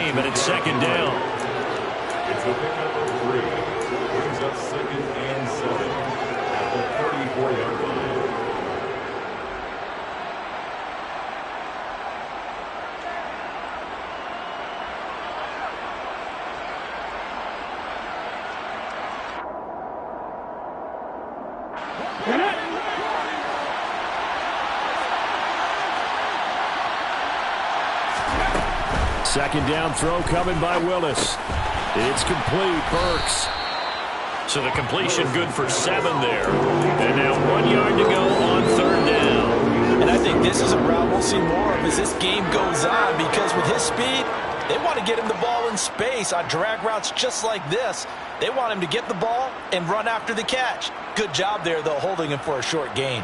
game, and it's second down. It's a pickup of 3. Brings up 2nd and 7 at the 34-yard line. Second down throw coming by Willis. It's complete. Burks. So the completion good for 7 there. And now 1 yard to go on 3rd down. And I think this is a route we'll see more of as this game goes on, because with his speed, they want to get him the ball in space on drag routes just like this. They want him to get the ball and run after the catch. Good job there, though, holding him for a short gain.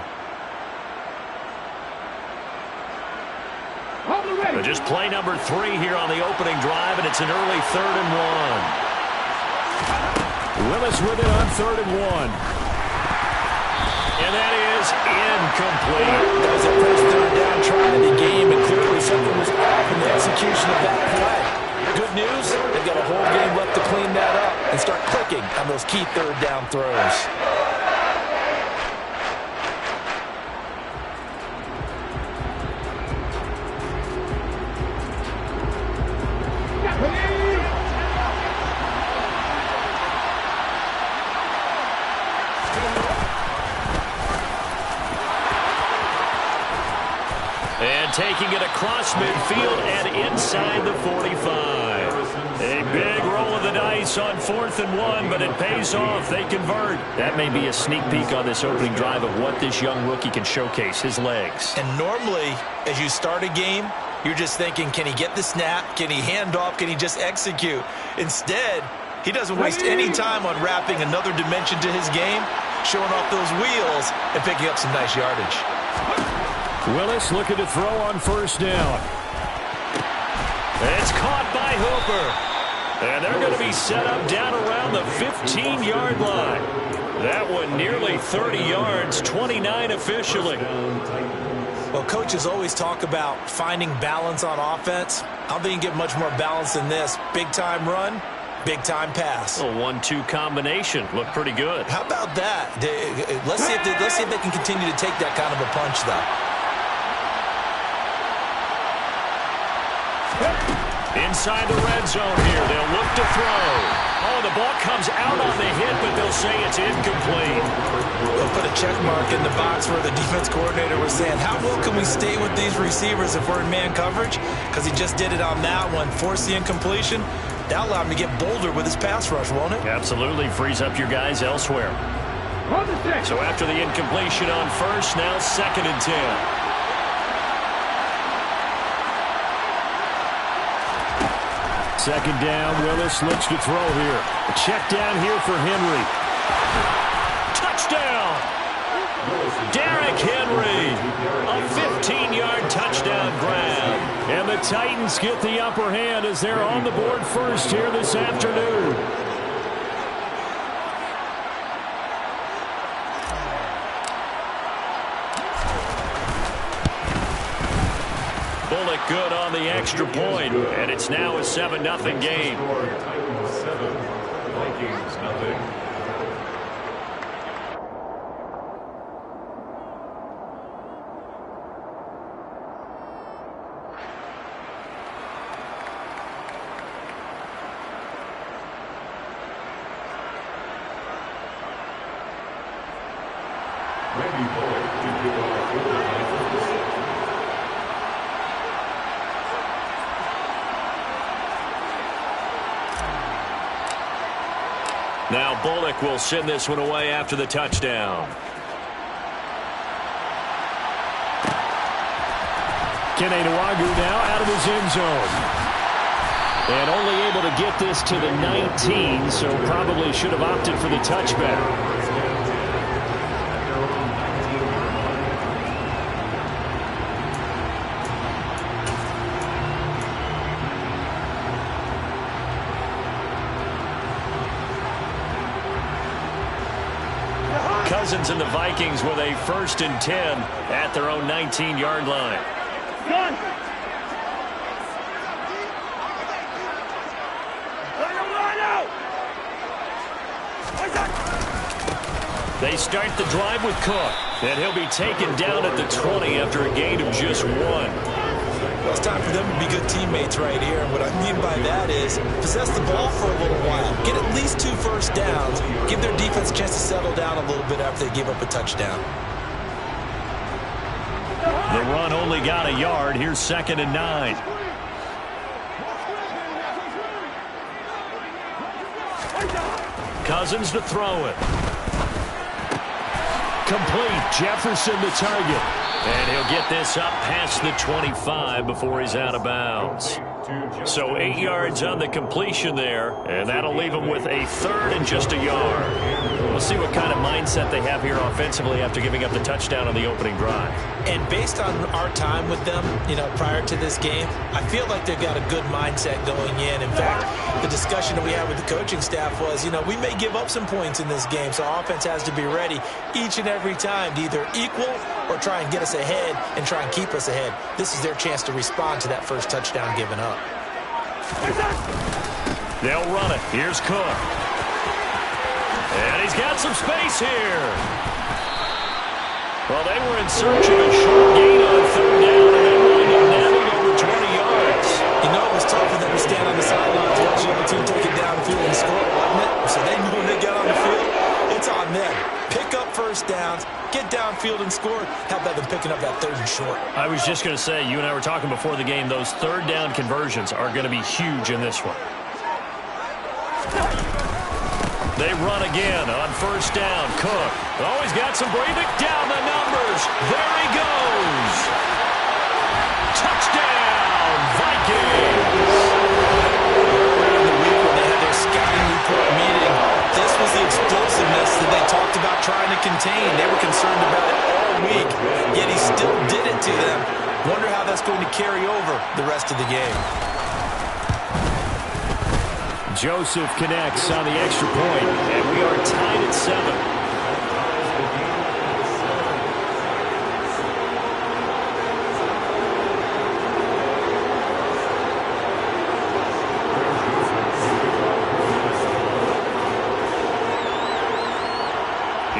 But just play number 3 here on the opening drive, and it's an early 3rd and 1. Willis with it on 3rd and 1. And that is incomplete. That was a first 3rd down try of the game, and clearly something was off in the execution of that play. Good news, they've got a whole game left to clean that up and start clicking on those key 3rd down throws. Taking it across midfield and inside the 45. A big roll of the dice on 4th and 1, but it pays off. They convert. That may be a sneak peek on this opening drive of what this young rookie can showcase, his legs. And normally, as you start a game, you're just thinking, can he get the snap? Can he hand off? Can he just execute? Instead, he doesn't waste any time on wrapping another dimension to his game, showing off those wheels, and picking up some nice yardage. Willis looking to throw on 1st down. It's caught by Hooper. And they're going to be set up down around the 15-yard line. That one nearly 30 yards, 29 officially. Well, coaches always talk about finding balance on offense. I don't think you get much more balance than this. Big-time run, big-time pass. A 1-2 combination. Looked pretty good. How about that? Let's see if they can continue to take that kind of a punch, though. Inside the red zone here. They'll look to throw. Oh, the ball comes out on the hit, but they'll say it's incomplete. They'll put a check mark in the box where the defense coordinator was saying, how well can we stay with these receivers if we're in man coverage? Because he just did it on that one. Force the incompletion. That'll allow him to get bolder with his pass rush, won't it? Absolutely. Frees up your guys elsewhere. So after the incompletion on 1st, now 2nd and 10. Second down, Willis looks to throw here. A check down here for Henry. Touchdown! Derrick Henry, a 15-yard touchdown grab. And the Titans get the upper hand as they're on the board first here this afternoon. Bullock good on the extra point, and it's now a 7-0 game. Titans 7, Vikings nothing. Randy Bullock to give up 4 Vikings. Now Bullock will send this one away after the touchdown. Kene Nwangwu now out of his end zone. And only able to get this to the 19, so probably should have opted for the touchback. Cousins and the Vikings with a 1st and 10 at their own 19-yard line. They start the drive with Cook, and he'll be taken down at the 20 after a gain of just 1. Well, it's time for them to be good teammates right here. And what I mean by that is possess the ball for a little while. Get at least 2 first downs. Give their defense a chance to settle down a little bit after they give up a touchdown. The run only got a yard. Here's 2nd and 9. Cousins to throw it. Complete. Jefferson the target. And he'll get this up past the 25 before he's out of bounds. So 8 yards on the completion there, and that'll leave him with a 3rd and just a yard. We'll see what kind of mindset they have here offensively after giving up the touchdown on the opening drive. And based on our time with them, prior to this game, I feel like they've got a good mindset going in. In fact, the discussion that we had with the coaching staff was, we may give up some points in this game, so our offense has to be ready each and every time to either equal or try and get us ahead and try and keep us ahead. This is their chance to respond to that first touchdown given up. They'll run it. Here's Cook. And he's got some space here. Well, they were in search of a short gain on 3rd down, and they wind up nabbing over 20 yards. It was tough for them to stand on the sidelines watching the team take it downfield and score, wasn't it? So they knew when they got on the field, it's on them. Pick up first downs, get downfield and score. How about them picking up that 3rd and short? I was just going to say, you and I were talking before the game, those 3rd down conversions are going to be huge in this one. They run again on 1st down. Cook always got some breathing. Down the numbers. There he goes. Touchdown, Vikings. Earlier in the week when they had their scouting report meeting, this was the explosiveness that they talked about trying to contain. They were concerned about it all week, yet he still did it to them. Wonder how that's going to carry over the rest of the game. Joseph connects on the extra point, and we are tied at 7.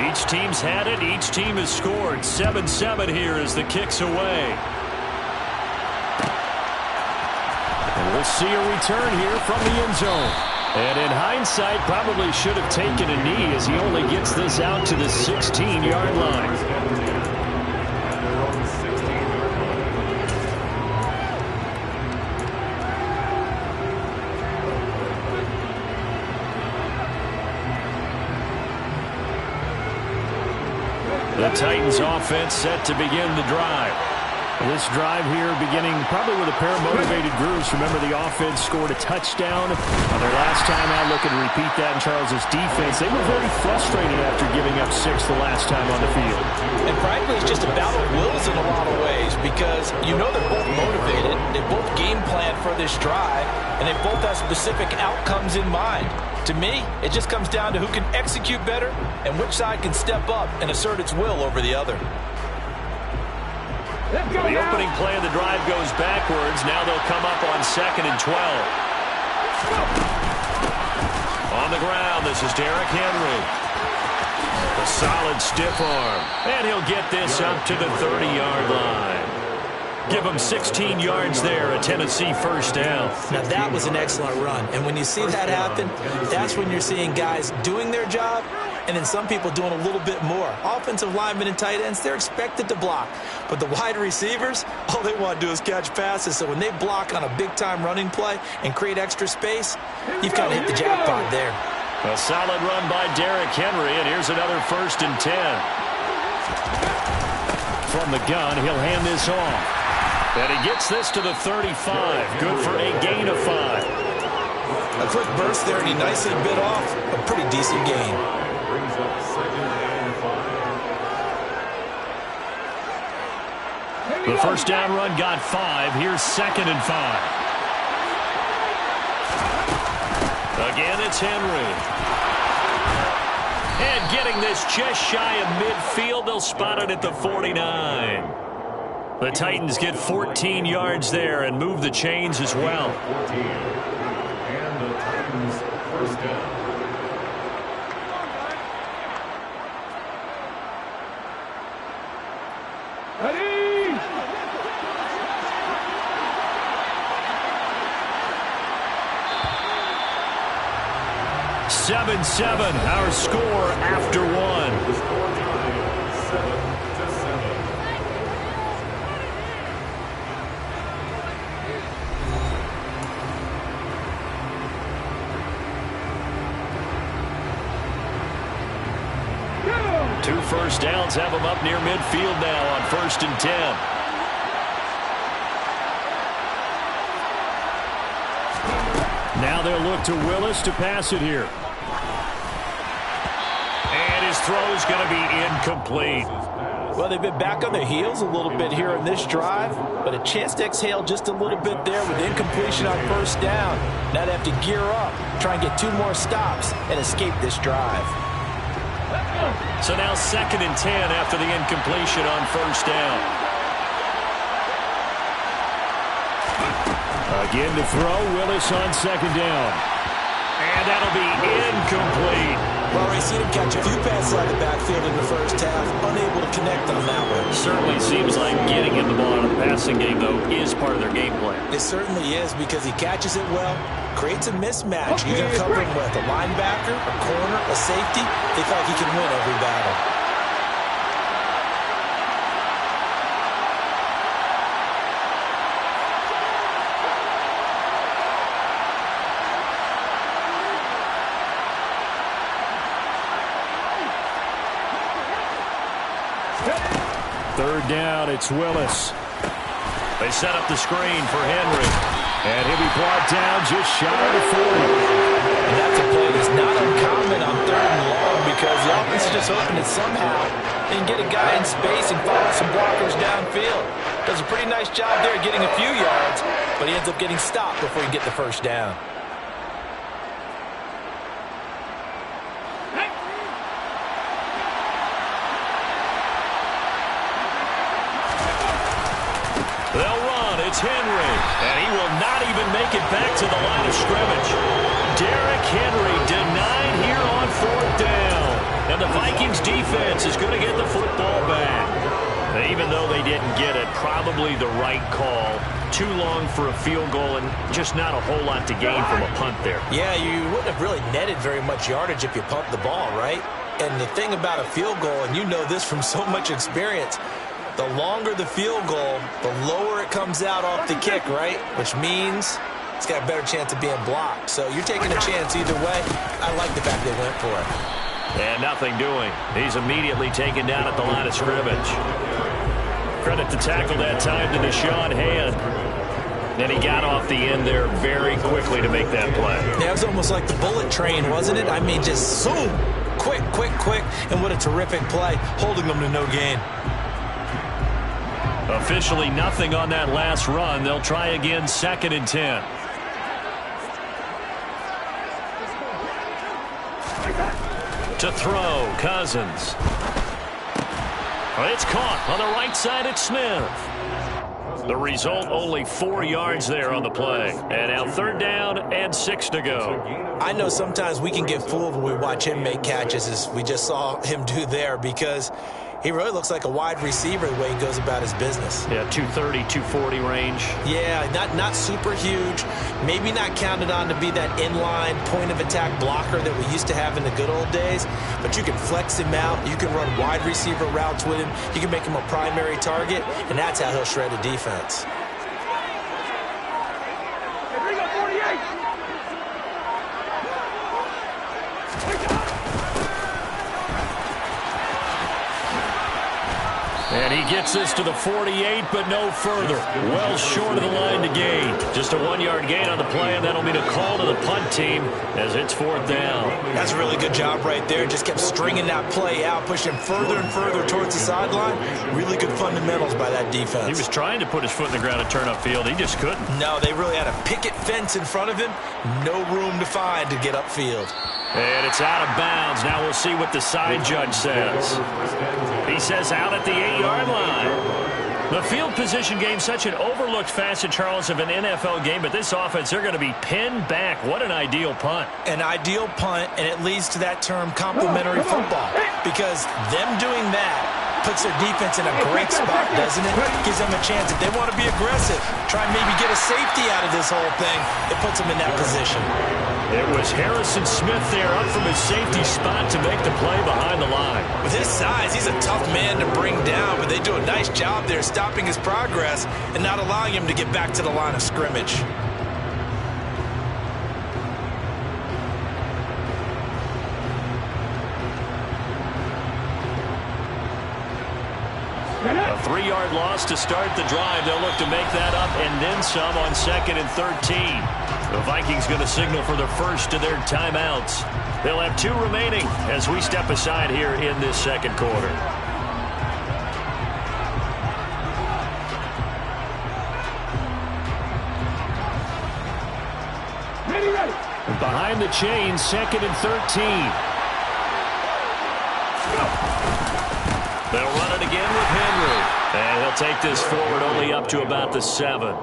Each team's had it. Each team has scored. 7-7 here as the kick's away. And we'll see a return here from the end zone. And in hindsight, probably should have taken a knee as he only gets this out to the 16-yard line. The Titans offense set to begin the drive. This drive here beginning probably with a pair of motivated groups. Remember, the offense scored a touchdown on their last time out. Looking to repeat that in Charles's defense. They were very frustrated after giving up 6 the last time on the field. And frankly, it's just a battle of wills in a lot of ways because they're both motivated. They both game plan for this drive, and they both have specific outcomes in mind. To me, it just comes down to who can execute better and which side can step up and assert its will over the other. The opening play of the drive goes backwards. Now they'll come up on 2nd and 12. On the ground, this is Derrick Henry. A solid stiff arm. And he'll get this up to the 30-yard line. Give him 16 yards there, a Tennessee first down. Now that was an excellent run. And when you see that happen, that's when you're seeing guys doing their job and then some people doing a little bit more. Offensive linemen and tight ends, they're expected to block. But the wide receivers, all they want to do is catch passes. So when they block on a big-time running play and create extra space, you've kind of hit the jackpot there. A solid run by Derrick Henry, and here's another 1st and 10. From the gun, he'll hand this off. And he gets this to the 35. Good for a gain of 5. A quick burst there, and he nicely bit off a pretty decent gain. Brings up 2nd and 5. The first down run got 5. Here's 2nd and 5. Again, it's Henry. And getting this just shy of midfield, they'll spot it at the 49. The Titans get 14 yards there and move the chains as well. 14. And the Titans first down. 7-7, our score after one. The score tied 7-7. Two first downs have them up near midfield now on 1st and 10. Now they'll look to Willis to pass it here. And his throw's going to be incomplete. Well, they've been back on their heels a little bit here in this drive, but a chance to exhale just a little bit there with incompletion on 1st down. Now they have to gear up, try and get 2 more stops, and escape this drive. So now 2nd and 10 after the incompletion on 1st down. Again to throw, Willis on 2nd down. And that'll be incomplete. Well, we've seen him catch a few passes out of the backfield in the 1st half, unable to connect on that one. Certainly seems like getting him the ball in the passing game, though, is part of their game plan. It certainly is because he catches it well, creates a mismatch. You can cover him with a linebacker, a corner, a safety. They feel like he can win every battle. Third down, it's Willis. They set up the screen for Henry. And he'll be brought down just shy of 40. And that's a play that's not uncommon on 3rd and long because the offense is just hoping that somehow they can get a guy in space and follow some blockers downfield. Does a pretty nice job there getting a few yards, but he ends up getting stopped before he can get the 1st down. It's Henry, and he will not even make it back to the line of scrimmage. Derrick Henry denied here on 4th down. And the Vikings defense is going to get the football back. Even though they didn't get it, probably the right call. Too long for a field goal and just not a whole lot to gain from a punt there. Yeah, you wouldn't have really netted very much yardage if you pumped the ball, right? And the thing about a field goal, and you know this from so much experience, the longer the field goal, the lower it comes out off the kick, right? Which means it's got a better chance of being blocked. So you're taking a chance either way. I like the fact they went for it. And nothing doing. He's immediately taken down at the line of scrimmage. Credit to tackle that time to Deshaun Hand. And he got off the end there very quickly to make that play. Yeah, it was almost like the bullet train, wasn't it? I mean, just zoom. Quick, quick, quick. And what a terrific play, holding them to no gain. Officially nothing on that last run. They'll try again 2nd and 10. To throw, Cousins. It's caught on the right side at Smith. The result, only 4 yards there on the play. And now 3rd down and 6 to go. I know sometimes we can get fooled when we watch him make catches, as we just saw him do there, because he really looks like a wide receiver the way he goes about his business. Yeah, 230, 240 range. Yeah, not super huge. Maybe not counted on to be that inline point-of-attack blocker that we used to have in the good old days. But you can flex him out. You can run wide receiver routes with him. You can make him a primary target, and that's how he'll shred a defense. And he gets this to the 48, but no further. Well short of the line to gain. Just a 1-yard gain on the play, and that'll mean a call to the punt team as it's 4th down. That's a really good job right there. Just kept stringing that play out, pushing him further and further towards the sideline. Really good fundamentals by that defense. He was trying to put his foot in the ground and turn upfield. He just couldn't. No, they really had a picket fence in front of him. No room to find to get upfield. And it's out of bounds. Now we'll see what the side judge says. He says out at the 8-yard line. The field position game, such an overlooked facet, Charles, of an NFL game, but this offense, they're going to be pinned back. What an ideal punt. An ideal punt, and it leads to that term complementary football, because them doing that puts their defense in a great spot, doesn't it? Gives them a chance. If they want to be aggressive, try and maybe get a safety out of this whole thing, it puts them in that position. It was Harrison Smith there up from his safety spot to make the play behind the line. With his size, he's a tough man to bring down, but they do a nice job there stopping his progress and not allowing him to get back to the line of scrimmage. A 3-yard loss to start the drive. They'll look to make that up and then some on 2nd and 13. The Vikings going to signal for the first of their timeouts. They'll have 2 remaining as we step aside here in this second quarter. Behind the chains, 2nd and 13. They'll run it again with Henry. And he'll take this forward only up to about the 7.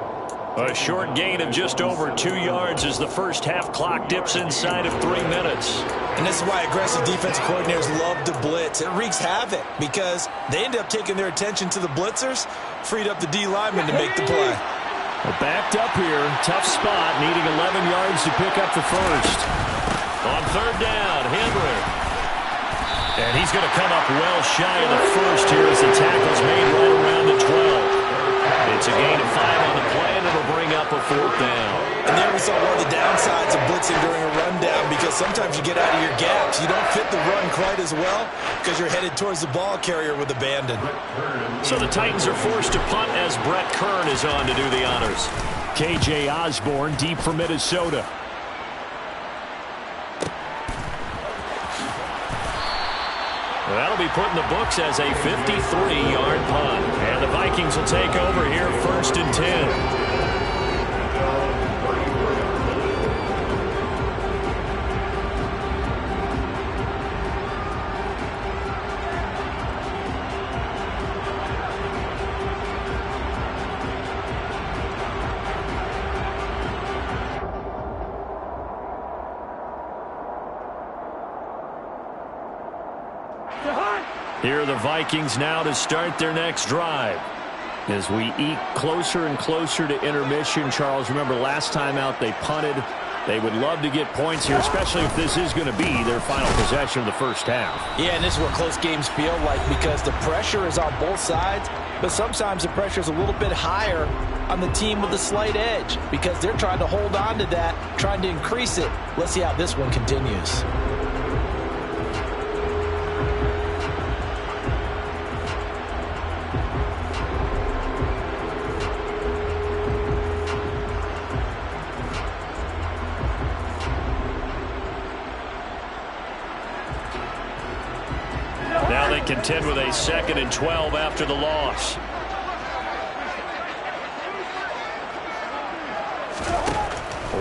A short gain of just over 2 yards as the first half clock dips inside of 3 minutes. And this is why aggressive defensive coordinators love to blitz. It wreaks havoc because they end up taking their attention to the blitzers, freed up the D lineman to make the play. Well, backed up here, tough spot, needing 11 yards to pick up the first. On 3rd down, Henry. And he's going to come up well shy of the first here as the tackle's made right around the 12. It's a gain of 5 on the play, and it'll bring up a 4th down. And there we saw one of the downsides of blitzing during a rundown because sometimes you get out of your gaps. You don't fit the run quite as well because you're headed towards the ball carrier with abandon. So the Titans are forced to punt as Brett Kern is on to do the honors. K.J. Osborne deep for Minnesota. That'll be put in the books as a 53-yard punt. And the Vikings will take over here 1st and 10. Here are the Vikings now to start their next drive. As we eke closer and closer to intermission, Charles, remember last time out they punted. They would love to get points here, especially if this is going to be their final possession of the first half. Yeah, and this is what close games feel like because the pressure is on both sides, but sometimes the pressure is a little bit higher on the team with a slight edge because they're trying to hold on to that, trying to increase it. Let's see how this one continues. Now they contend with a 2nd and 12 after the loss.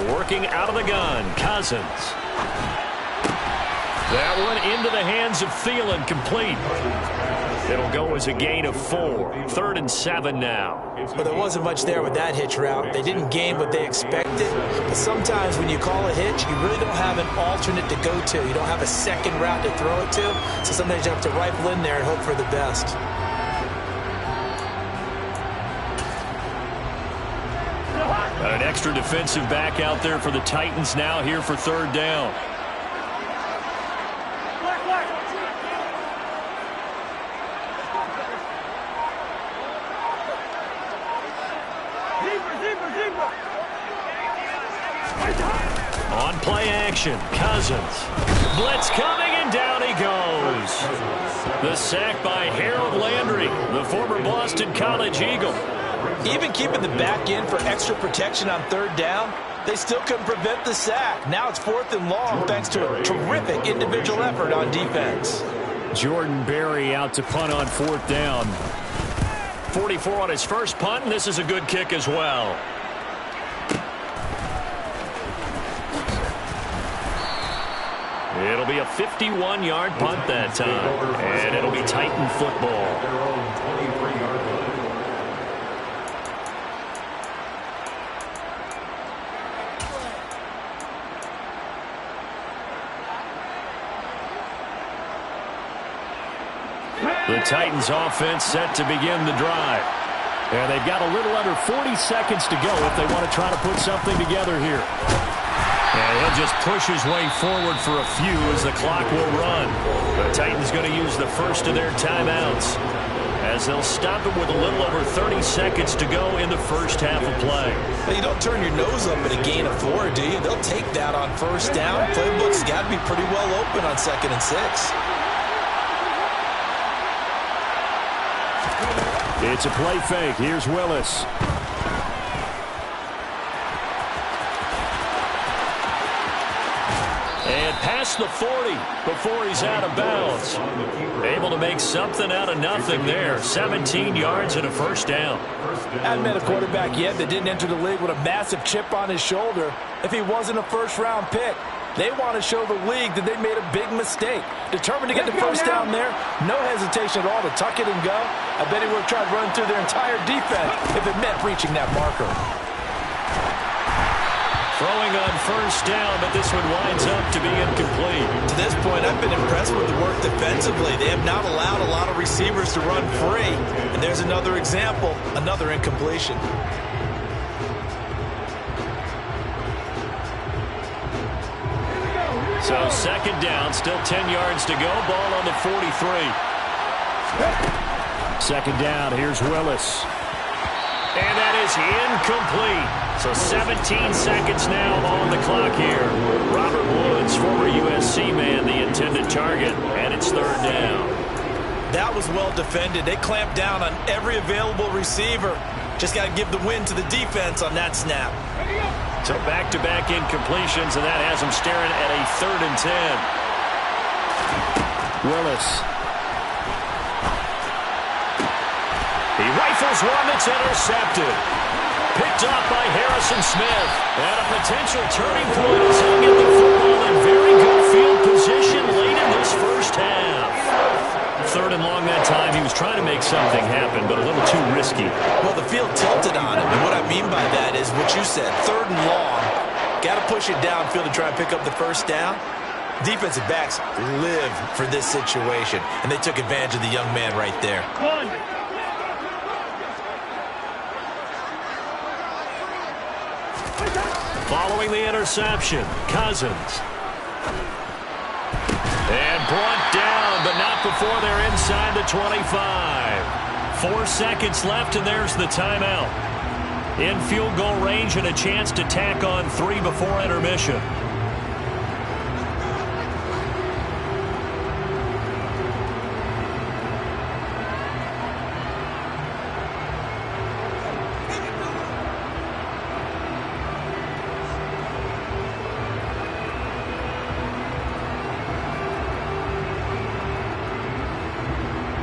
Working out of the gun, Cousins. That one into the hands of Thielen, complete. It'll go as a gain of 4. 3rd and 7 now. But there wasn't much there with that hitch route. They didn't gain what they expected. But sometimes when you call a hitch, you really don't have an alternate to go to. You don't have a second route to throw it to. So sometimes you have to rifle in there and hope for the best. An extra defensive back out there for the Titans now here for 3rd down. On play action, Cousins. Blitz coming, and down he goes. The sack by Harold Landry, the former Boston College Eagle. Even keeping the back end for extra protection on 3rd down, they still couldn't prevent the sack. Now it's 4th and long thanks to a terrific individual effort on defense. Jordan Berry out to punt on 4th down. 44 on his first punt, and this is a good kick as well. It'll be a 51-yard punt that time, and it'll be Titan football. The Titans offense set to begin the drive. And they've got a little under 40 seconds to go if they want to try to put something together here. And he'll just push his way forward for a few as the clock will run. The Titans going to use the first of their timeouts as they'll stop it with a little over 30 seconds to go in the first half of play. Well, you don't turn your nose up at a gain of 4, do you? They'll take that on first down. Playbook's got to be pretty well open on 2nd and 6. It's a play fake. Here's Willis. And past the 40 before he's out of bounds. Able to make something out of nothing there. 17 yards and a first down. Hadn't met a quarterback yet that didn't enter the league with a massive chip on his shoulder if he wasn't a first-round pick. They want to show the league that they made a big mistake. Determined to get the first down there. No hesitation at all to tuck it and go. I bet he would have tried running through their entire defense if it meant reaching that marker. Throwing on first down, but this one winds up to be incomplete. To this point, I've been impressed with the work defensively. They have not allowed a lot of receivers to run free. And there's another example, another incompletion. So 2nd down, still 10 yards to go. Ball on the 43. 2nd down, here's Willis. And that is incomplete. So 17 seconds now on the clock here. Robert Woods, former USC man, the intended target. And it's 3rd down. That was well defended. They clamped down on every available receiver. Just got to give the win to the defense on that snap. So back-to-back incompletions, and that has them staring at a 3rd and 10. Willis. He rifles one that's intercepted. Picked up by Harrison Smith. And a potential turning point as he'll get the football in very good field position late in this first half. 3rd and long that time. He was trying to make something happen, but a little too risky. Well, the field tilted on him, and what I mean by that is what you said. 3rd and long. Got to push it downfield to try and pick up the first down. Defensive backs live for this situation, and they took advantage of the young man right there. Following the interception, Cousins. And brought down, but not before they're inside the 25. 4 seconds left, and there's the timeout. In field goal range and a chance to tack on 3 before intermission.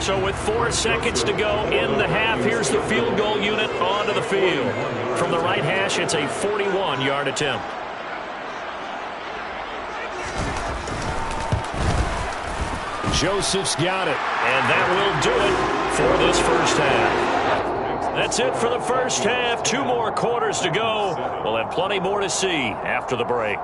So with 4 seconds to go in the half, here's the field goal unit onto the field. From the right hash, it's a 41-yard attempt. Joseph's got it, and that will do it for this first half. That's it for the first half. 2 more quarters to go. We'll have plenty more to see after the break.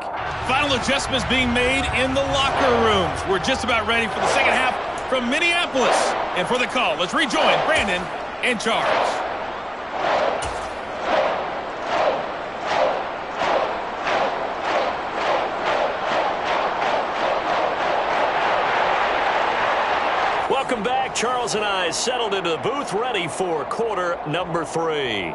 Final adjustments being made in the locker rooms. We're just about ready for the second half from Minneapolis. And for the call, let's rejoin Brandon and Charles. Welcome back. Charles and I settled into the booth, ready for quarter number 3.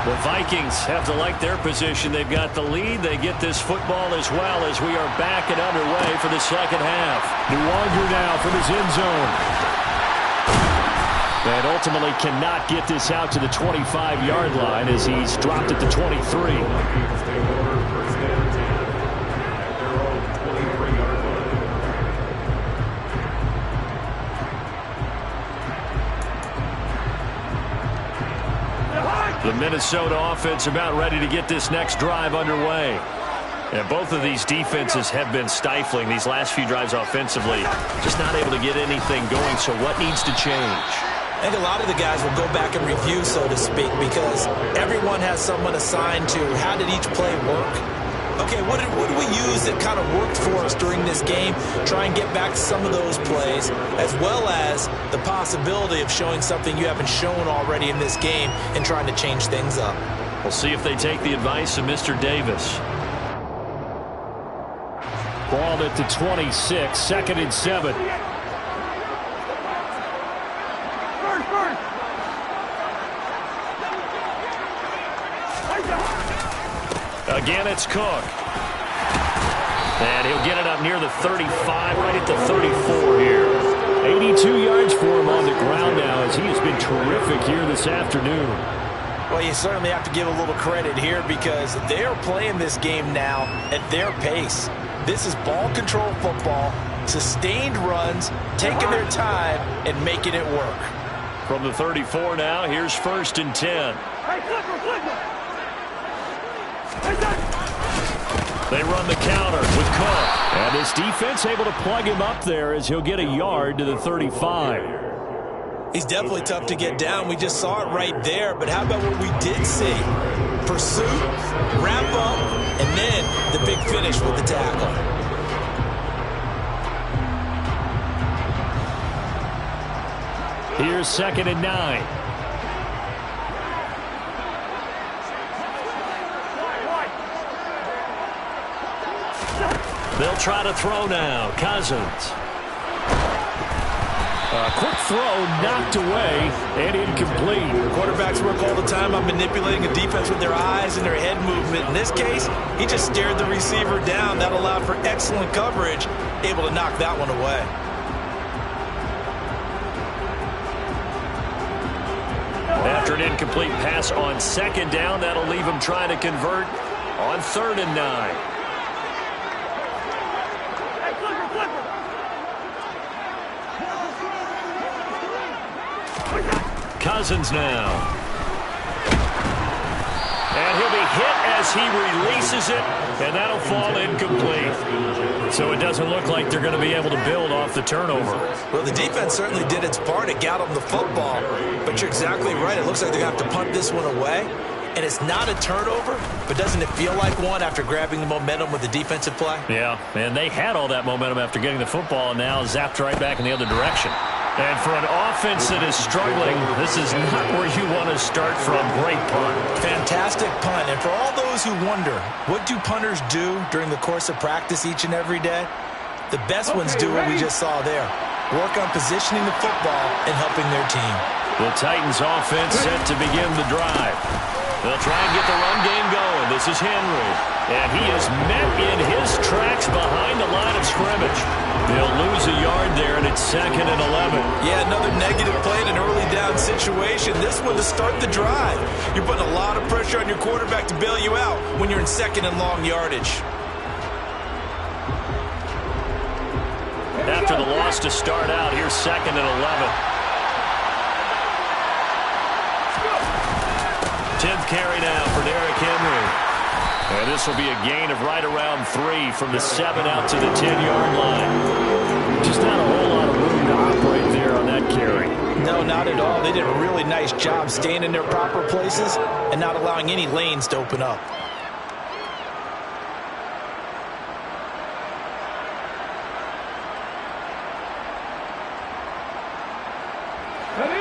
The Vikings have to like their position. They've got the lead. They get this football as well as we are back and underway for the second half. Nwanger now from his end zone. And ultimately cannot get this out to the 25-yard line as he's dropped at the 23. The Minnesota offense about ready to get this next drive underway. And both of these defenses have been stifling these last few drives offensively. Just not able to get anything going, so what needs to change? I think a lot of the guys will go back and review, so to speak, because everyone has someone assigned to how did each play work. Okay, what did we use that kind of worked for us during this game? Try and get back to some of those plays, as well as the possibility of showing something you haven't shown already in this game and trying to change things up. We'll see if they take the advice of Mr. Davis. Ball at the 26, 2nd and 7. Again, it's Cook. And he'll get it up near the 35, right at the 34 here. 82 yards for him on the ground now, as he has been terrific here this afternoon. Well, you certainly have to give a little credit here because they are playing this game now at their pace. This is ball control football, sustained runs, taking their time, and making it work. From the 34 now, here's 1st and 10. They run the counter with Cook. And this defense able to plug him up there as he'll get a yard to the 35. He's definitely tough to get down. We just saw it right there. But how about what we did see? Pursuit, wrap up, and then the big finish with the tackle. Here's 2nd and 9. They'll try to throw now. Cousins. A quick throw knocked away and incomplete. Quarterbacks work all the time on manipulating a defense with their eyes and their head movement. In this case, he just stared the receiver down. That allowed for excellent coverage, able to knock that one away. After an incomplete pass on 2nd down, that'll leave him trying to convert on 3rd and 9. Cousins now. And he'll be hit as he releases it, and that'll fall incomplete. So it doesn't look like they're going to be able to build off the turnover. Well, the defense certainly did its part. It got them the football. But you're exactly right. It looks like they're going to have to punt this one away. And it's not a turnover, but doesn't it feel like one after grabbing the momentum with the defensive play? Yeah, and they had all that momentum after getting the football, and now zapped right back in the other direction. And for an offense that is struggling, this is not where you want to start from. Great punt. Fantastic punt. And for all those who wonder, what do punters do during the course of practice each and every day? The best ones do what we just saw there. Work on positioning the football and helping their team. The Titans offense set to begin the drive. They'll try and get the run game going. This is Henry. And he is met in his tracks behind the line of scrimmage. They'll lose a yard there, and it's 2nd and 11. Yeah, another negative play in an early down situation. This one to start the drive. You're putting a lot of pressure on your quarterback to bail you out when you're in 2nd and long yardage. After the loss to start out, here's 2nd and 11. 10th carry now for Derrick Henry. And this will be a gain of right around 3 from the 7 out to the 10-yard line. Just not a whole lot of room to operate there on that carry. No, not at all. They did a really nice job staying in their proper places and not allowing any lanes to open up.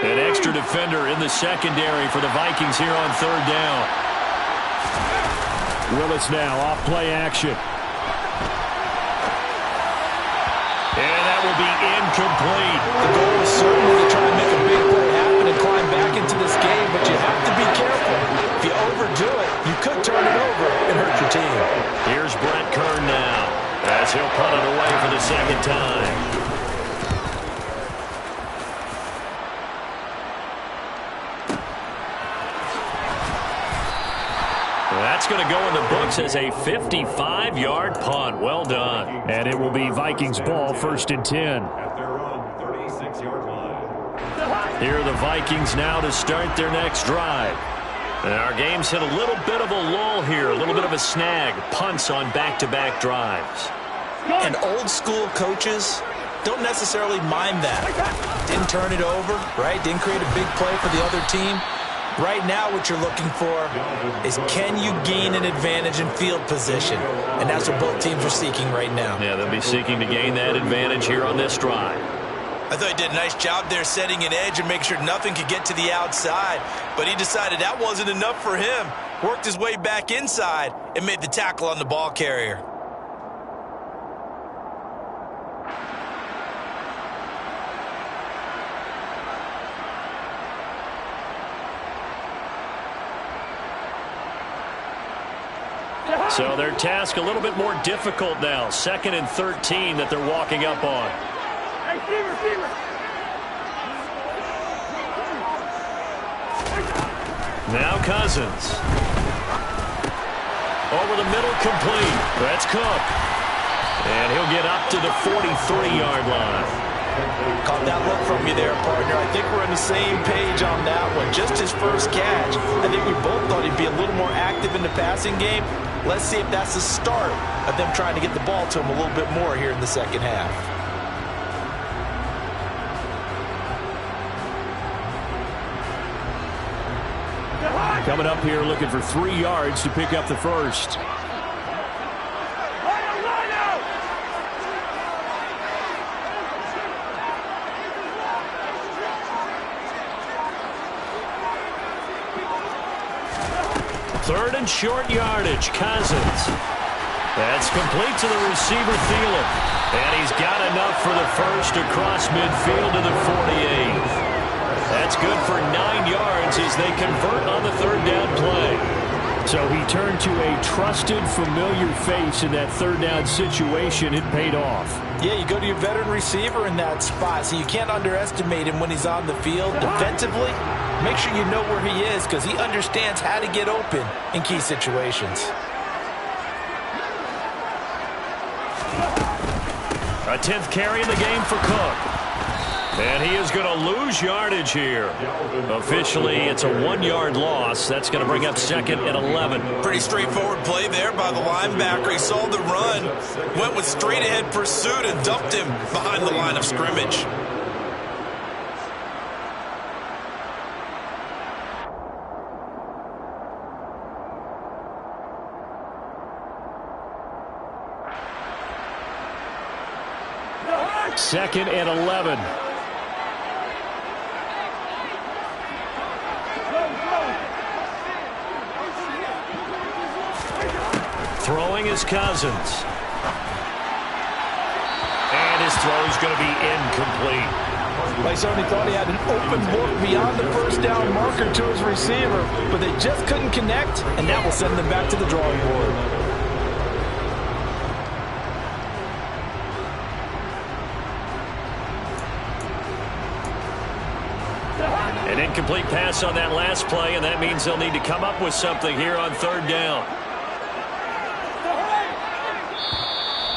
An extra defender in the secondary for the Vikings here on 3rd down. Willis now off play action. And that will be incomplete. The goal is certainly to try and make a big play happen and climb back into this game, but you have to be careful. If you overdo it, you could turn it over and hurt your team. Here's Brett Kern now as he'll punt it away for the 2nd time. That's going to go in the books as a 55-yard punt. Well done. And it will be Vikings ball, 1st and 10. At their own 36-yard line. Here are the Vikings now to start their next drive. And our game's hit a little bit of a lull here, a little bit of a snag. Punts on back-to-back drives. And old-school coaches don't necessarily mind that. Didn't turn it over, right? Didn't create a big play for the other team. Right now what you're looking for is, can you gain an advantage in field position? And that's what both teams are seeking right now. Yeah, they'll be seeking to gain that advantage here on this drive. I thought he did a nice job there setting an edge and make sure nothing could get to the outside. But he decided that wasn't enough for him. Worked his way back inside and made the tackle on the ball carrier. So their task a little bit more difficult now. 2nd and 13 that they're walking up on. Now Cousins. Over the middle, complete. That's Cook. And he'll get up to the 43-yard line. Caught that look from you there, partner. I think we're on the same page on that one. Just his first catch. I think we both thought he'd be a little more active in the passing game. Let's see if that's the start of them trying to get the ball to him a little bit more here in the second half. Coming up here looking for 3 yards to pick up the first. Third and short yardage. Cousins. That's complete to the receiver, Thielen. And he's got enough for the first across midfield to the 48. That's good for 9 yards as they convert on the third down play. So he turned to a trusted, familiar face in that third down situation. It paid off. Yeah, you go to your veteran receiver in that spot, so you can't underestimate him when he's on the field. Defensively, make sure you know where he is because he understands how to get open in key situations. A 10th carry in the game for Cook. And he is going to lose yardage here. Officially, it's a 1-yard loss. That's going to bring up 2nd and 11. Pretty straightforward play there by the linebacker. He saw the run, went with straight-ahead pursuit, and dumped him behind the line of scrimmage. Second and 11. Throwing is Cousins. And his throw is going to be incomplete. They certainly thought he had an open look beyond the first down marker to his receiver, but they just couldn't connect, and that will send them back to the drawing board. An incomplete pass on that last play, and that means they'll need to come up with something here on third down.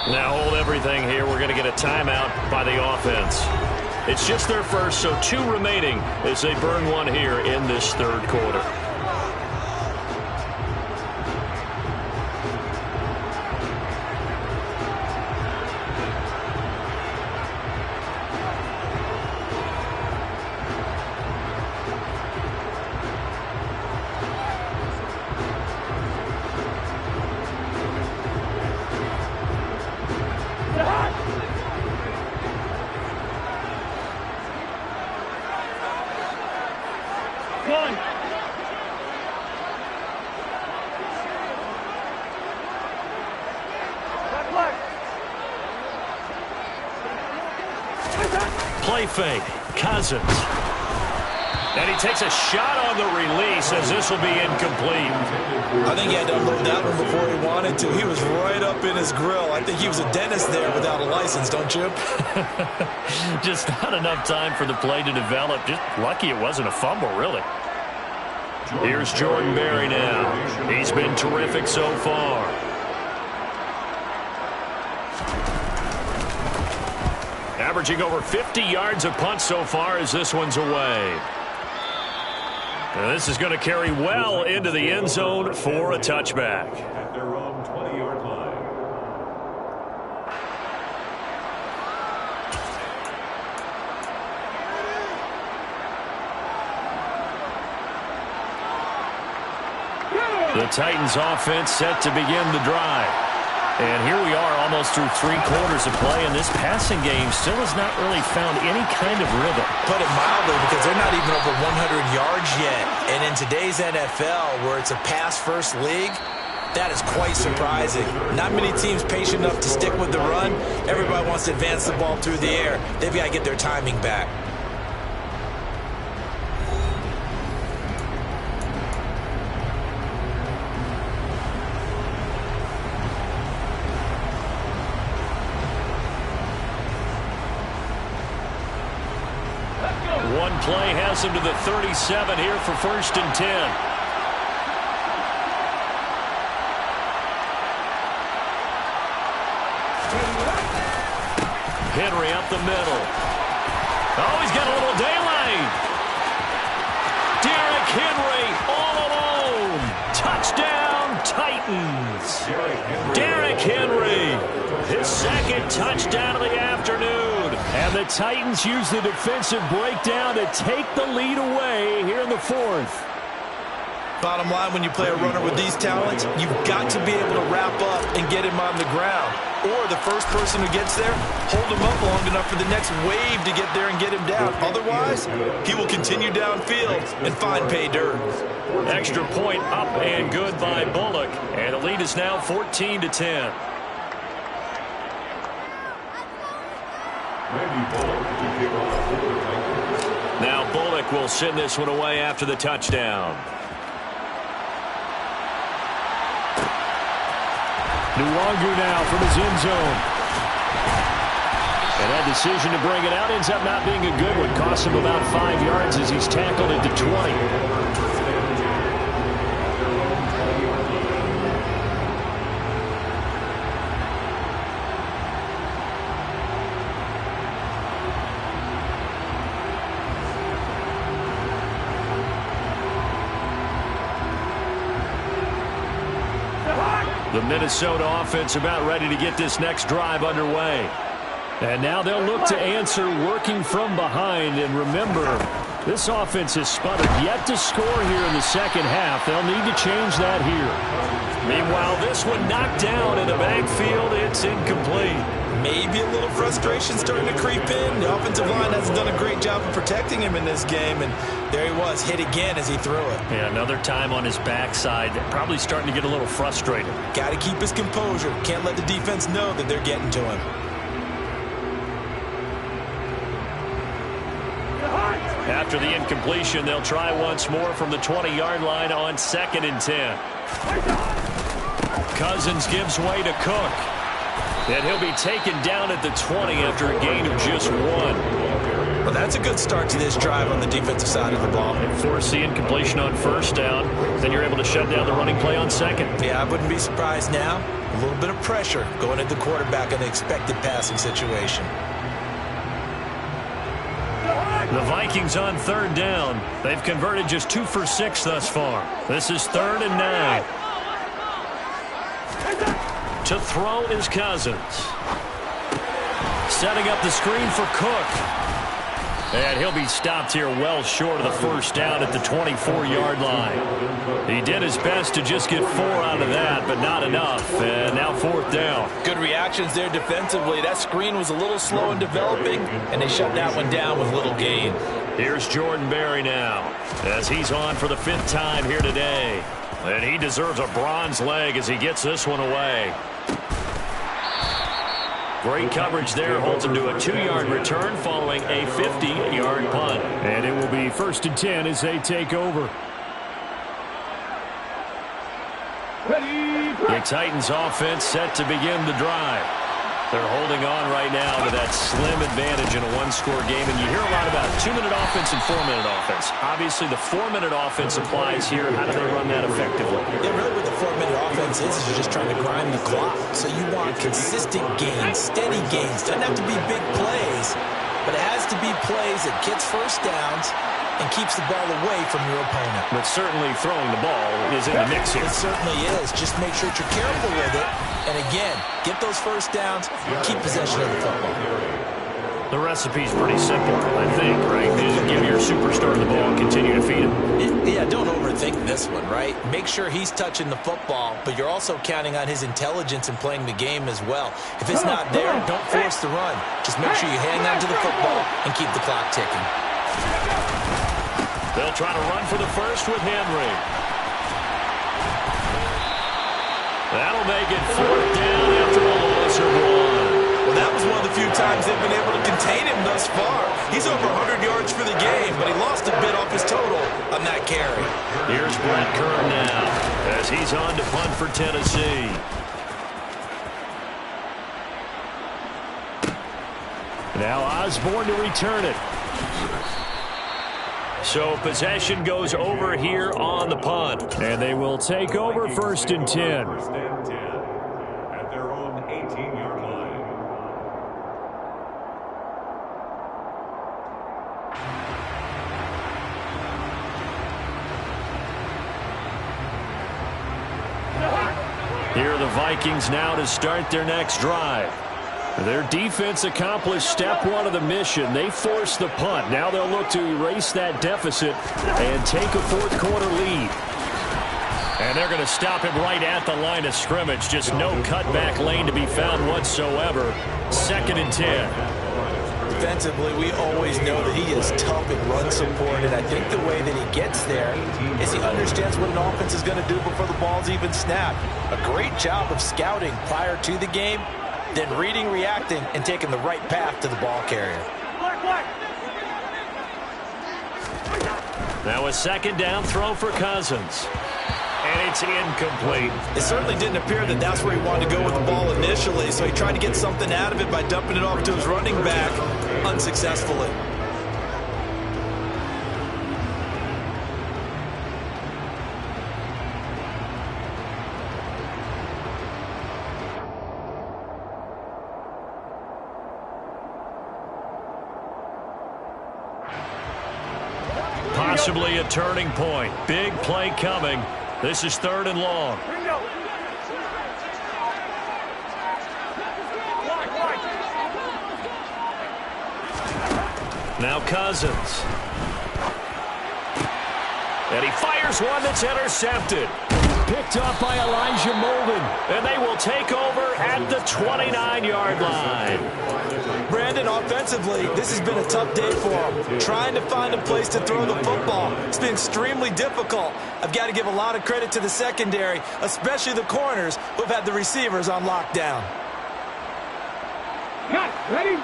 Now hold everything here. We're going to get a timeout by the offense. It's just their first, so 2 remaining as they burn 1 here in this third quarter. Play fake. Cousins. And he takes a shot on the release as this will be incomplete. I think he had to unload that one before he wanted to. He was right up in his grill. I think he was a dentist there without a license, don't you? Just not enough time for the play to develop. Just lucky it wasn't a fumble, really. Here's Jordan Berry now. He's been terrific so far. Averaging over 50 yards a punt so far as this one's away. This is going to carry well into the end zone for a touchback. At their own 20-yard line. The Titans offense set to begin the drive. And here we are almost through 3 quarters of play, and this passing game still has not really found any kind of rhythm. Put it mildly, because they're not even over 100 yards yet. And in today's NFL, where it's a pass-first league, that is quite surprising. Not many teams patient enough to stick with the run. Everybody wants to advance the ball through the air. They've got to get their timing back. One play has him to the 37 here for 1st and 10. Henry up the middle. Oh, he's got a little daylight. Derrick Henry all alone. Touchdown, Titans. Derrick Henry, his 2nd touchdown of the afternoon. And the Titans use the defensive breakdown to take the lead away here in the 4th. Bottom line, when you play a runner with these talents, you've got to be able to wrap up and get him on the ground. Or the first person who gets there, hold him up long enough for the next wave to get there and get him down. Otherwise, he will continue downfield and find pay dirt. Extra point up and good by Bullock. And the lead is now 14-10. Now Bullock will send this one away after the touchdown. Nwangu now from his end zone. And that decision to bring it out ends up not being a good one. Costs him about 5 yards as he's tackled at the 20. The Minnesota offense about ready to get this next drive underway. And now they'll look to answer working from behind. And remember, this offense has sputtered yet to score here in the 2nd half. They'll need to change that here. Meanwhile, this one knocked down in the backfield. It's incomplete. Maybe a little frustration starting to creep in. The offensive line hasn't done a great job of protecting him in this game, and there he was, hit again as he threw it. Yeah, another time on his backside. Probably starting to get a little frustrated. Got to keep his composure. Can't let the defense know that they're getting to him. After the incompletion, they'll try once more from the 20-yard line on 2nd and 10. Cousins gives way to Cook. And he'll be taken down at the 20 after a gain of just 1. Well, that's a good start to this drive on the defensive side of the ball. And force the incompletion on 1st down. Then you're able to shut down the running play on 2nd. Yeah, I wouldn't be surprised now. A little bit of pressure going at the quarterback in the expected passing situation. The Vikings on 3rd down. They've converted just 2 for 6 thus far. This is 3rd and 9. To throw is Cousins. Setting up the screen for Cook. And he'll be stopped here well short of the 1st down at the 24-yard line. He did his best to just get 4 out of that, but not enough. And now 4th down. Good reactions there defensively. That screen was a little slow in developing, and they shut that one down with little gain. Here's Jordan Berry now, as he's on for the 5th time here today. And he deserves a bronze leg as he gets this one away. Great coverage there, holds him to a 2-yard return following a 50-yard punt. And it will be 1st and 10 as they take over. The Titans offense set to begin the drive. They're holding on right now to that slim advantage in a 1-score game. And you hear a lot about 2-minute offense and 4-minute offense. Obviously, the 4-minute offense applies here. How do they run that effectively? Yeah, really what the 4-minute offense is you're just trying to grind the clock. So you want consistent gains, steady gains. Doesn't have to be big plays, but it has to be plays that gets 1st downs and keeps the ball away from your opponent. But certainly throwing the ball is in the mix here. It certainly is. Just make sure that you're careful with it. And again, get those first downs, keep possession of the football. The recipe's pretty simple, I think, right? Just give your superstar the ball and continue to feed him. Yeah, don't overthink this one, right? Make sure he's touching the football, but you're also counting on his intelligence in playing the game as well. If it's not there, don't force the run. Just make sure you hang on to the football and keep the clock ticking. They'll try to run for the first with Henry. That'll make it 4th down after a loss of 1. Well, that was one of the few times they've been able to contain him thus far. He's over 100 yards for the game, but he lost a bit off his total on that carry. Here's Brett Kern now as he's on to punt for Tennessee. Now Osborne to return it. So possession goes over here on the punt. And they will take over 1st and 10. 1st and 10 at their own 18-yard line. Here are the Vikings now to start their next drive. Their defense accomplished step 1 of the mission. They forced the punt. Now they'll look to erase that deficit and take a 4th quarter lead. And they're going to stop him right at the line of scrimmage. Just no cutback lane to be found whatsoever. 2nd and 10. Defensively, we always know that he is tough in run support, and I think the way that he gets there is he understands what an offense is going to do before the ball's even snapped. A great job of scouting prior to the game, then reading, reacting, and taking the right path to the ball carrier. Now a 2nd down throw for Cousins. And it's incomplete. It certainly didn't appear that that's where he wanted to go with the ball initially, so he tried to get something out of it by dumping it off to his running back unsuccessfully. Possibly a turning point. Big play coming. This is 3rd and long. Now Cousins. And he fires one that's intercepted. Picked up by Elijah Molden. And they will take over at the 29-yard line. Brandon, offensively, this has been a tough day for him. Trying to find a place to throw the football. It's been extremely difficult. I've got to give a lot of credit to the secondary, especially the corners who have had the receivers on lockdown. Ready?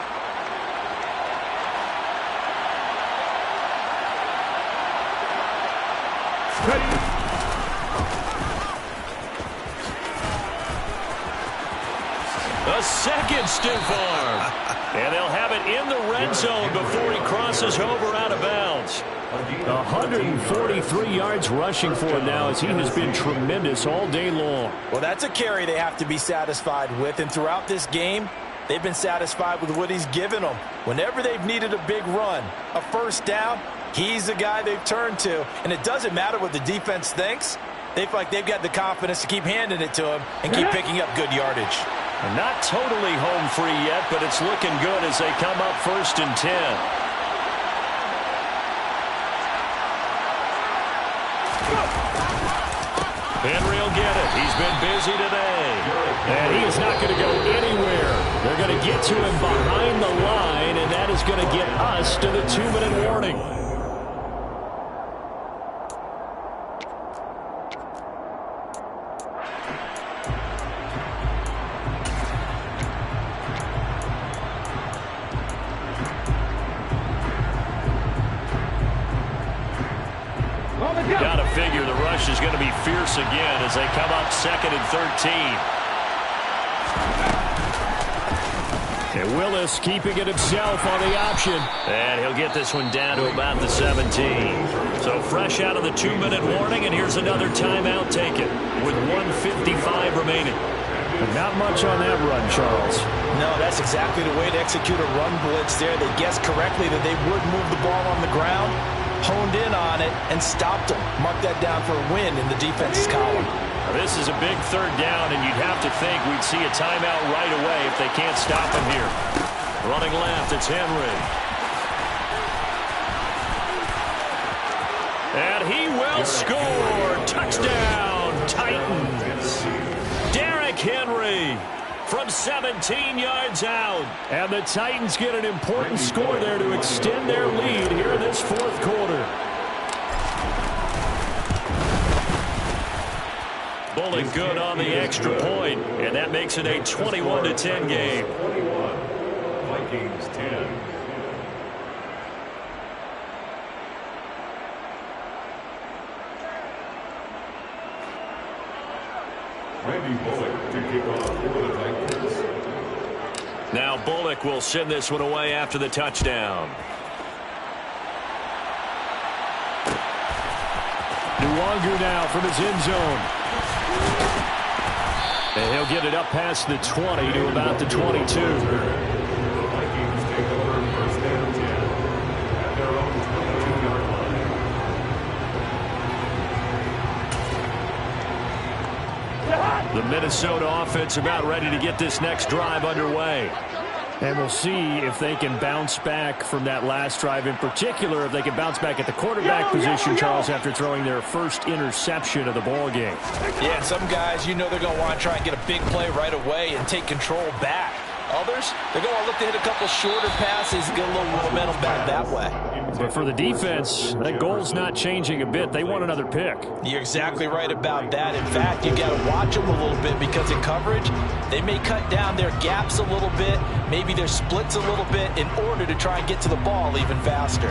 A second stiff arm. And they'll have it in the red zone before he crosses over out of bounds. 143 yards rushing for him now as he has been tremendous all day long. Well, that's a carry they have to be satisfied with. And throughout this game, they've been satisfied with what he's given them. Whenever they've needed a big run, a 1st down, he's the guy they've turned to. And it doesn't matter what the defense thinks. They feel like they've got the confidence to keep handing it to him and keep picking up good yardage. Not totally home free yet, but it's looking good as they come up 1st and 10. Henry will get it. He's been busy today. And he is not going to go anywhere. They're going to get to him behind the line, and that is going to get us to the 2-minute warning. Got to figure the rush is going to be fierce again as they come up 2nd and 13. And Willis keeping it himself on the option. And he'll get this one down to about the 17. So fresh out of the 2-minute warning, and here's another timeout taken with 1:55 remaining. But not much on that run, Charles. No, that's exactly the way to execute a run blitz there. They guessed correctly that they would move the ball on the ground, honed in on it, and stopped them. Mark that down for a win in the defense's column. Now, this is a big third down, and you'd have to think we'd see a timeout right away if they can't stop him here. Running left, it's Henry. And he will score. Touchdown, Titans. Derrick Henry from 17 yards out. And the Titans get an important score there to extend their lead here in this fourth quarter. Bullock good on the extra point, and that makes it a 21-10 game. 21, Vikings 10. Randy Bullock to kick off for the Vikings. Now Bullock will send this one away after the touchdown. Nwangu now from his end zone. And he'll get it up past the 20 to about the 22. The Vikings take over first and 10 at their own 22-yard line. The Minnesota offense about ready to get this next drive underway. And we'll see if they can bounce back from that last drive, in particular if they can bounce back at the quarterback position, Charles, after throwing their first interception of the ball game. Yeah, and some guys, you know they're going to want to try and get a big play right away and take control back. Others, they're going to look to hit a couple shorter passes and get a little momentum back that way. But for the defense, that goal's not changing a bit. They want another pick. You're exactly right about that. In fact, you got to watch them a little bit because in coverage, they may cut down their gaps a little bit, maybe their splits a little bit in order to try and get to the ball even faster.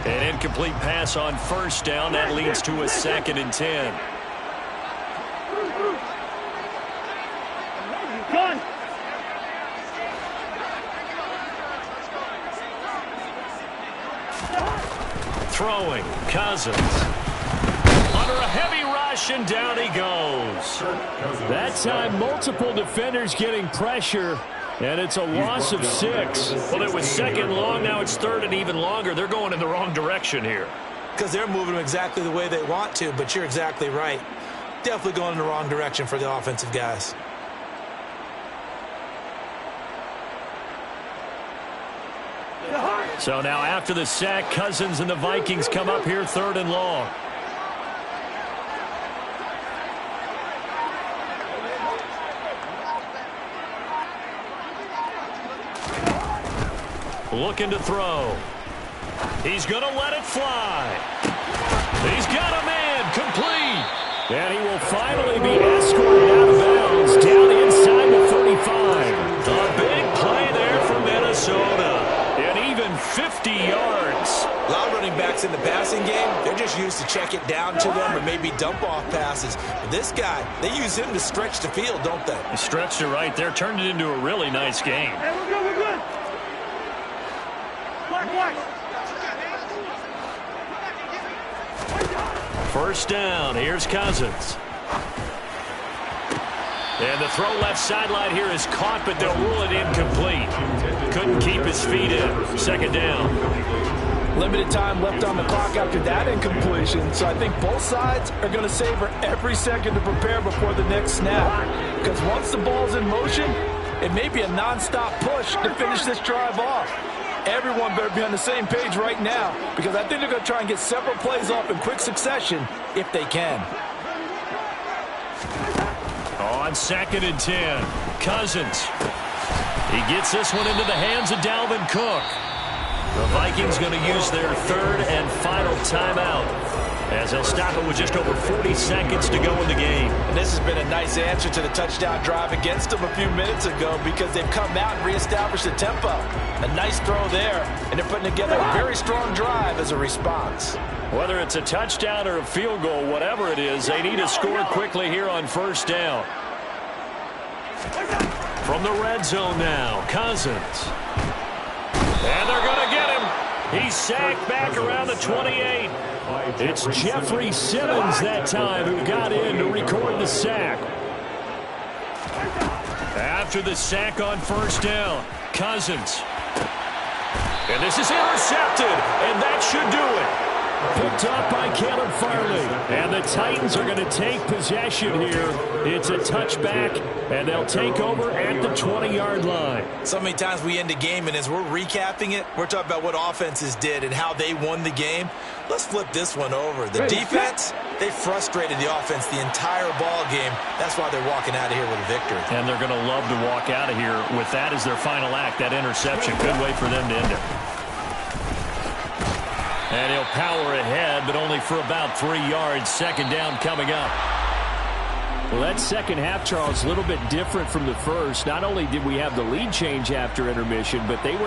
An incomplete pass on first down. That leads to a 2nd and 10. Throwing, Cousins. Under a heavy rush, and down he goes. That time, multiple defenders getting pressure, and it's a loss of 6. Well, it was 2nd long, now it's 3rd and even longer. They're going in the wrong direction here. Because they're moving them exactly the way they want to, but you're exactly right. Definitely going in the wrong direction for the offensive guys. So now after the sack, Cousins and the Vikings come up here 3rd and long. Looking to throw. He's going to let it fly. He's got a man complete. And he will finally be escorted out of bounds down inside the 35. A big play there for Minnesota. And even 50 yards. A lot of running backs in the passing game, they're just used to check it down to them or maybe dump off passes. But this guy, they use him to stretch the field, don't they? He stretched it right there, turned it into a really nice game. Hey, we're good, we're good. Black. First down, here's Cousins. And the throw left sideline here is caught, but they'll rule it incomplete. Couldn't keep his feet in. 2nd down. Limited time left on the clock after that incompletion, so I think both sides are going to savor every second to prepare before the next snap. Because once the ball's in motion, it may be a non-stop push to finish this drive off. Everyone better be on the same page right now, because I think they're going to try and get several plays off in quick succession if they can. On 2nd and 10, Cousins. He gets this one into the hands of Dalvin Cook. The Vikings going to use their 3rd and final timeout, as they'll stop it with just over 40 seconds to go in the game. And this has been a nice answer to the touchdown drive against them a few minutes ago, because they've come out and reestablished the tempo. A nice throw there, and they're putting together a very strong drive as a response. Whether it's a touchdown or a field goal, whatever it is, they need to score quickly here on first down. From the red zone now, Cousins. And they're going to get him. He's sacked back around the 28. It's Jeffrey Simmons that time who got in to record the sack. After the sack on first down, Cousins. And this is intercepted, and that should do it. Picked up by Caleb Farley. And the Titans are going to take possession here. It's a touchback, and they'll take over at the 20-yard line. So many times we end a game, and as we're recapping it, we're talking about what offenses did and how they won the game. Let's flip this one over. The defense, they frustrated the offense the entire ball game. That's why they're walking out of here with a victory. And they're going to love to walk out of here with that as their final act, that interception. Good way for them to end it. And he'll power ahead, but only for about 3 yards. Second down coming up. Well, that second half, Charles, a little bit different from the first. Not only did we have the lead change after intermission, but they were